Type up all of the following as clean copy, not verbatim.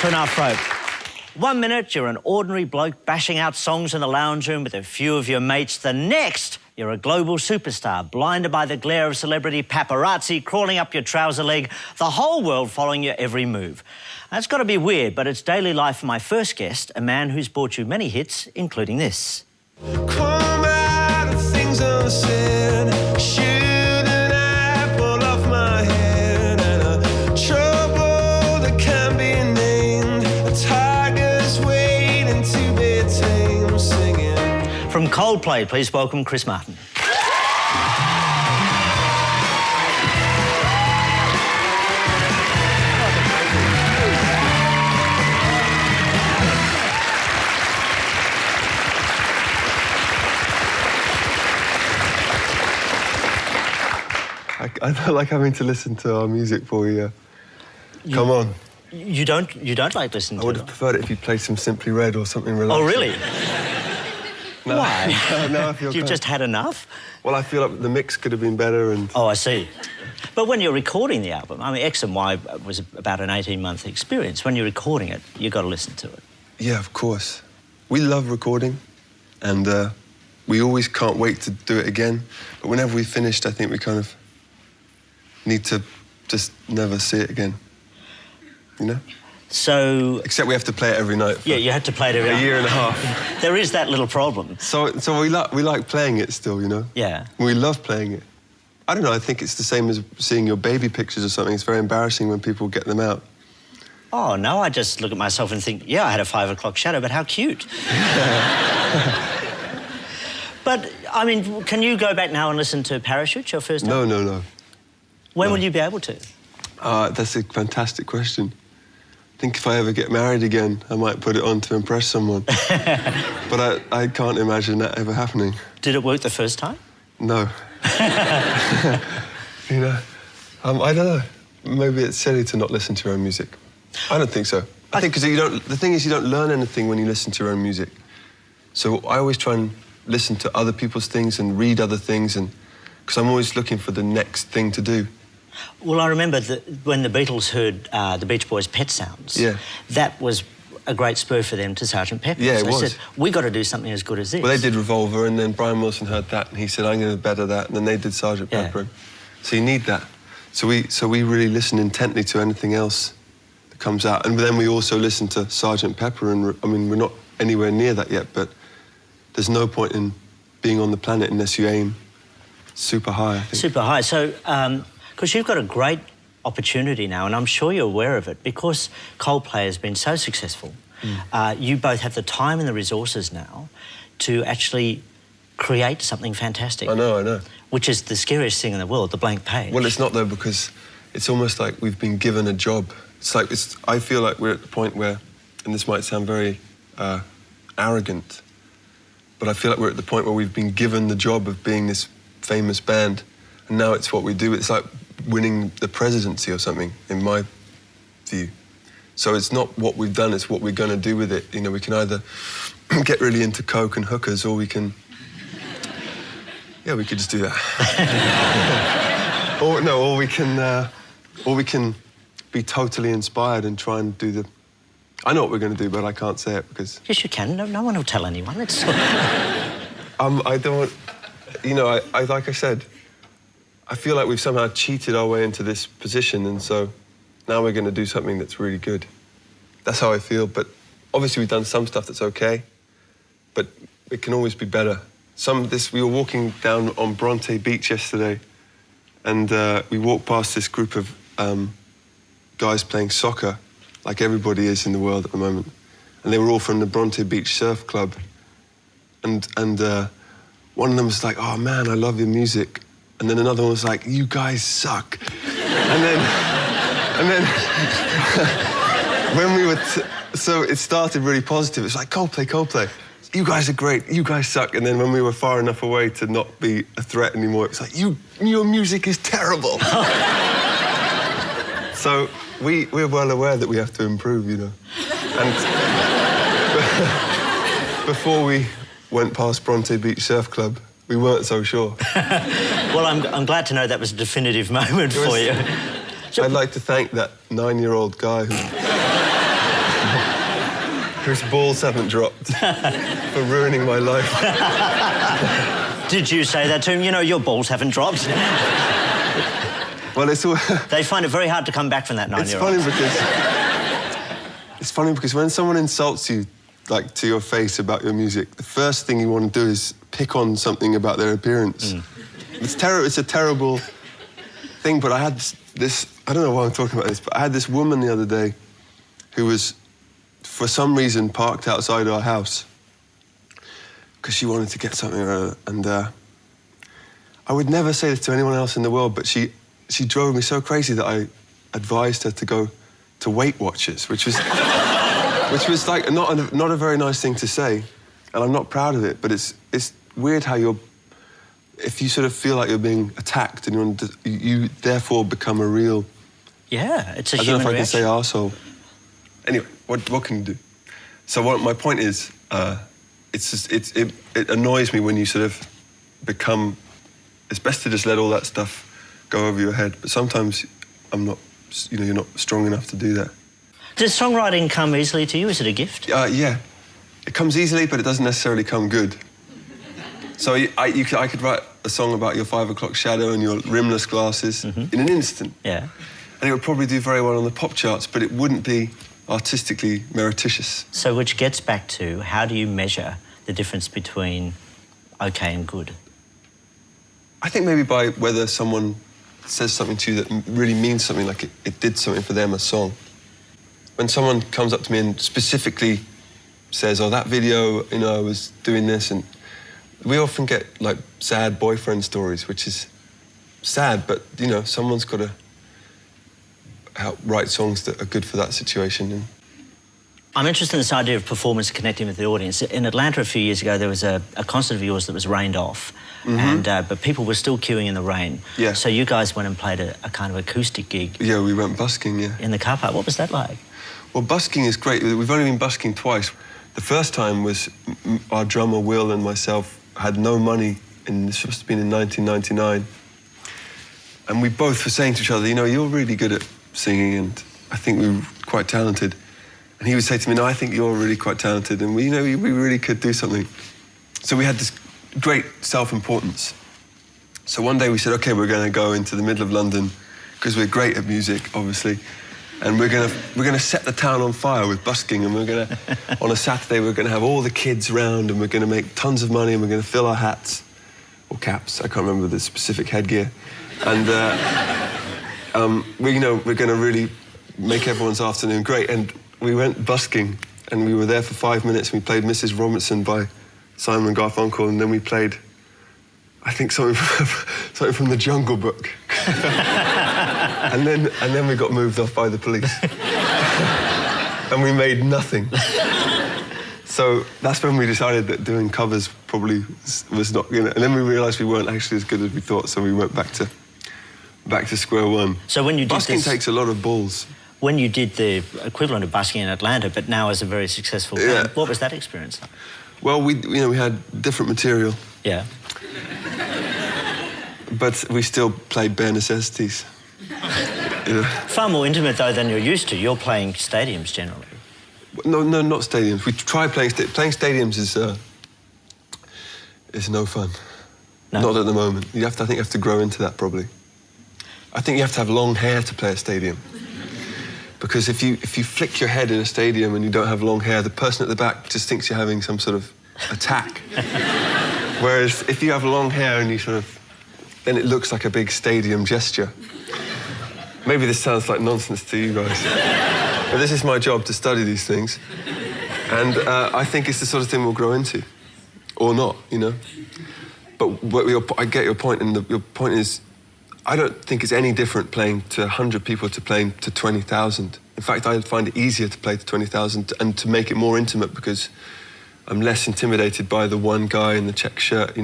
to enough rope. 1 minute, you're an ordinary bloke bashing out songs in the lounge room with a few of your mates. The next, you're a global superstar, blinded by the glare of celebrity paparazzi crawling up your trouser leg, the whole world following your every move. That's got to be weird, but it's daily life for my first guest, a man who's brought you many hits, including this. Come out of things unsaid, shoot an apple off my head, and a trouble that can be named, a tiger's waiting to be tamed, singing. From Coldplay, please welcome Chris Martin. I don't like having to listen to our music for you. Come on. You don't like listening to it? I would have preferred it if you played some Simply Red or something relaxing. Oh, really? No. Why? No, I feel You've just had enough? Well, I feel like the mix could have been better and... Oh, I see. But when you're recording the album, I mean, X and Y was about an 18-month experience. When you're recording it, you've got to listen to it. Yeah, of course. We love recording, and we always can't wait to do it again. But whenever we've finished, I think we kind of need to just never see it again, you know? So... Except we have to play it every night. Yeah, you had to play it every night. A year and a half. There is that little problem. So we like playing it still, you know? Yeah. We love playing it. I don't know, I think it's the same as seeing your baby pictures or something. It's very embarrassing when people get them out. Oh, no, I just look at myself and think, yeah, I had a 5 o'clock shadow, but how cute. But, I mean, can you go back now and listen to Parachute, your first album? No. When will you be able to? That's a fantastic question. I think if I ever get married again, I might put it on to impress someone. But I can't imagine that ever happening. Did it work the first time? No. You know, I don't know. Maybe it's silly to not listen to your own music. I don't think so. I think because the thing is you don't learn anything when you listen to your own music. So I always try and listen to other people's things and read other things, and because I'm always looking for the next thing to do. Well, I remember when the Beatles heard the Beach Boys' Pet Sounds, yeah, that was a great spur for them to Sgt. Pepper. Yeah, it was. They said, we got to do something as good as this. Well, they did Revolver, and then Brian Wilson heard that, and he said, I'm going to better that, and then they did Sgt. Pepper. So you need that. So we really listen intently to anything else that comes out, and then we also listen to Sgt. Pepper, and I mean, we're not anywhere near that yet, but there's no point in being on the planet unless you aim super high, I think. Super high. So, because you've got a great opportunity now, and I'm sure you're aware of it, because Coldplay has been so successful, you both have the time and the resources now to actually create something fantastic. I know. Which is the scariest thing in the world, the blank page. Well, it's not, though, because it's almost like we've been given a job. I feel like we're at the point where, and this might sound very arrogant, but I feel like we're at the point where we've been given the job of being this famous band, and now it's what we do. It's like winning the presidency or something, in my view. So it's not what we've done, it's what we're going to do with it. You know, we can either get really into coke and hookers, or we can... Yeah, we could just do that. or we can be totally inspired and try and do the... I know what we're going to do, but I can't say it because... Yes, you can. No one will tell anyone. It's... I don't... You know, I like I said, I feel like we've somehow cheated our way into this position, and so now we're going to do something that's really good. That's how I feel, but obviously we've done some stuff that's okay, but it can always be better. We were walking down on Bronte Beach yesterday, and we walked past this group of guys playing soccer, like everybody is in the world at the moment, and they were all from the Bronte Beach Surf Club, and one of them was like, oh man, I love your music. And then another one was like, you guys suck. and then when we were, so it started really positive. It's like, Coldplay. You guys are great, you guys suck. And then when we were far enough away to not be a threat anymore, it's like, your music is terrible. So we're well aware that we have to improve, you know. And before we went past Bronte Beach Surf Club, we weren't so sure. Well, I'm glad to know that was a definitive moment for you. I'd like to thank that 9-year-old guy who whose balls haven't dropped for ruining my life. Did you say that to him? You know, your balls haven't dropped. Well, it's all... They find it very hard to come back from that 9-year-old. It's funny because when someone insults you, like, to your face about your music, the first thing you want to do is pick on something about their appearance. It's a terrible thing, but I had this... I don't know why I'm talking about this, but I had this woman the other day who was, for some reason, parked outside our house because she wanted to get something or other. And I would never say this to anyone else in the world, but she drove me so crazy that I advised her to go to Weight Watchers, which was like not a very nice thing to say, and I'm not proud of it. But it's weird how if you sort of feel like you're being attacked and you therefore become a real... Yeah, it's a I human don't know if I can reaction. say arsehole. Anyway, what can you do? So my point is, it annoys me when you sort of become... It's best to just let all that stuff go over your head, but sometimes you're not strong enough to do that. Does songwriting come easily to you? Is it a gift? Yeah. It comes easily, but it doesn't necessarily come good. So I could write a song about your 5 o'clock shadow and your rimless glasses in an instant. Yeah. And it would probably do very well on the pop charts, but it wouldn't be artistically meretricious. So which gets back to, how do you measure the difference between OK and good? I think maybe by whether someone says something to you that really means something, like it did something for them, a song. When someone comes up to me and specifically says, oh, that video, I was doing this, and we often get, like, sad boyfriend stories, which is sad, but, someone's got to write songs that are good for that situation. And I'm interested in this idea of performance connecting with the audience. In Atlanta a few years ago, there was a concert of yours that was rained off, but people were still queuing in the rain. Yeah. So you guys went and played a kind of acoustic gig. Yeah, we went busking, yeah. In the car park. What was that like? Well, busking is great. We've only been busking twice. The first time was our drummer, Will, and myself had no money, and this must have been in 1999. And we both were saying to each other, you're really good at singing, and I think we were quite talented. And he would say to me, no, I think you're really quite talented, and we really could do something. So we had this great self-importance. So one day we said, OK, we're going to go into the middle of London, because we're great at music, obviously, and we're going to set the town on fire with busking, and we're going to, on a Saturday, we're going to have all the kids round, and we're going to make tons of money, and we're going to fill our hats, or caps, I can't remember the specific headgear. And, we're going to really make everyone's afternoon great. And we went busking, and we were there for 5 minutes, and we played Mrs. Robinson by Simon and Garfunkel, and then we played, I think, something from the Jungle Book. and then we got moved off by the police. And we made nothing. So that's when we decided that doing covers probably was not going to... And then we realised we weren't actually as good as we thought, so we went back to square one. So when you did busking takes a lot of balls. When you did the equivalent of busking in Atlanta, but now as a very successful band, what was that experience like? Well, we had different material. Yeah. But we still played bare necessities. Far more intimate, though, than you're used to. You're playing stadiums, generally. No, not stadiums. We try playing stadiums is no fun. No. Not at the moment. I think you have to grow into that, probably. I think you have to have long hair to play a stadium. Because if you flick your head in a stadium and you don't have long hair, the person at the back just thinks you're having some sort of attack. Whereas if you have long hair and then it looks like a big stadium gesture. Maybe this sounds like nonsense to you guys. But this is my job, to study these things. And I think it's the sort of thing we'll grow into. Or not, But I get your point, and your point is, I don't think it's any different playing to 100 people to playing to 20,000. In fact, I find it easier to play to 20,000 and to make it more intimate because I'm less intimidated by the one guy in the check shirt,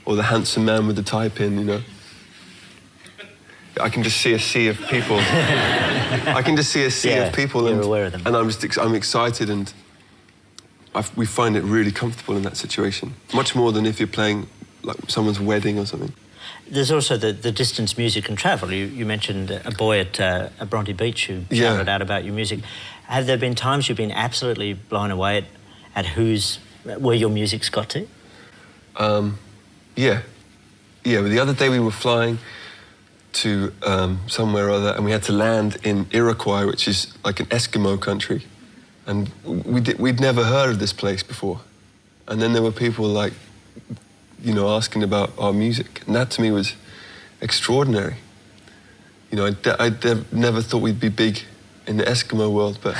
or the handsome man with the tie pin, I can just see a sea of people. I can just see a sea of people. You're aware of them. And I'm excited, and we find it really comfortable in that situation. Much more than if you're playing like someone's wedding or something. There's also the distance music can travel. You mentioned a boy at Bronte Beach who shouted out about your music. Have there been times you've been absolutely blown away at where your music's got to? Yeah. Yeah, but the other day we were flying to somewhere or other, and we had to land in Iroquois, which is like an Eskimo country. And we'd never heard of this place before. And then there were people like, you know, asking about our music. And that to me was extraordinary. You know, I never thought we'd be big in the Eskimo world, but